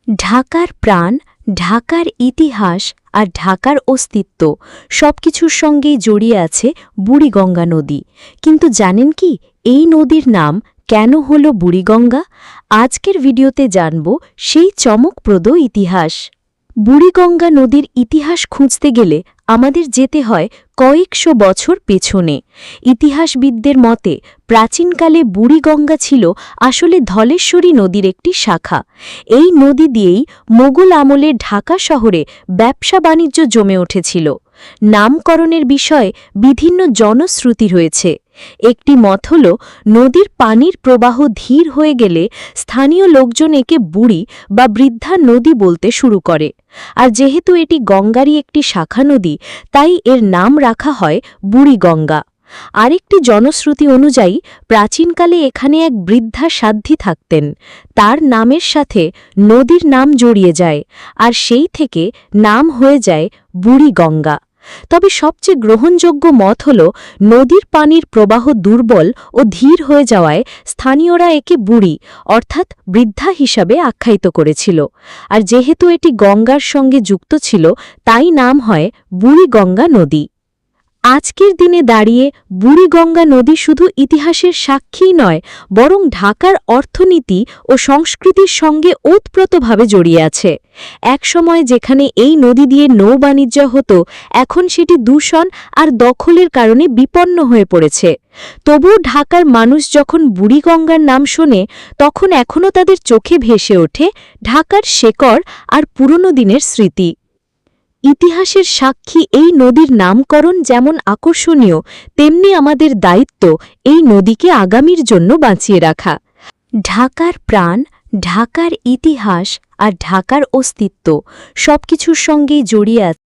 ঢাকার প্রাণ, ঢাকার ইতিহাস আর ঢাকার অস্তিত্ব সবকিছুর সঙ্গেই জড়িয়ে আছে বুড়িগঙ্গা নদী। কিন্তু জানেন কি এই নদীর নাম কেন হল বুড়িগঙ্গা? আজকের ভিডিওতে জানব সেই চমকপ্রদ ইতিহাস। বুড়িগঙ্গা নদীর ইতিহাস খুঁজতে গেলে আমাদের যেতে হয় কয়েকশো বছর পেছনে। ইতিহাসবিদদের মতে প্রাচীনকালে বুড়িগঙ্গা ছিল আসলে ধলেশ্বরী নদীর একটি শাখা। এই নদী দিয়েই মোগল আমলে ঢাকা শহরে ব্যবসা বাণিজ্য জমে উঠেছিল। নামকরণের বিষয়ে বিভিন্ন জনশ্রুতি রয়েছে। একটি মত হল নদীর পানির প্রবাহ ধীর হয়ে গেলে স্থানীয় লোকজন একে বুড়ি বা বৃদ্ধা নদী বলতে শুরু করে। আর যেহেতু এটি গঙ্গারই একটি শাখা নদী, তাই এর নাম রাখা হয় বুড়িগঙ্গা। আরেকটি জনশ্রুতি অনুযায়ী প্রাচীনকালে এখানে এক বৃদ্ধা সাধ্বী থাকতেন। তার নামের সাথে নদীর নাম জড়িয়ে যায়, আর সেই থেকে নাম হয়ে যায় বুড়িগঙ্গা। তবে সবচেয়ে গ্রহণযোগ্য মত হল নদীর পানির প্রবাহ দুর্বল ও ধীর হয়ে যাওয়ায় স্থানীয়রা একে বুড়ি অর্থাৎ বৃদ্ধা হিসাবে আখ্যায়িত করেছিল। আর যেহেতু এটি গঙ্গার সঙ্গে যুক্ত ছিল, তাই নাম হয় বুড়িগঙ্গা নদী। আজকের দিনে দাঁড়িয়ে বুড়িগঙ্গা নদী শুধু ইতিহাসের সাক্ষীই নয়, বরং ঢাকার অর্থনীতি ও সংস্কৃতির সঙ্গে ওতপ্রোতভাবে জড়িয়ে আছে। একসময় যেখানে এই নদী দিয়ে নৌবাণিজ্য হতো, এখন সেটি দূষণ আর দখলের কারণে বিপন্ন হয়ে পড়েছে। তবুও ঢাকার মানুষ যখন বুড়িগঙ্গার নাম শোনে, তখন এখনও তাদের চোখে ভেসে ওঠে ঢাকার শেকড় আর পুরনো দিনের স্মৃতি। ইতিহাসের সাক্ষী এই নদীর নামকরণ যেমন আকর্ষণীয়, তেমনি আমাদের দায়িত্ব এই নদীকে আগামীর জন্য বাঁচিয়ে রাখা। ঢাকার প্রাণ, ঢাকার ইতিহাস আর ঢাকার অস্তিত্ব সবকিছুর সঙ্গেই জড়িয়ে আছে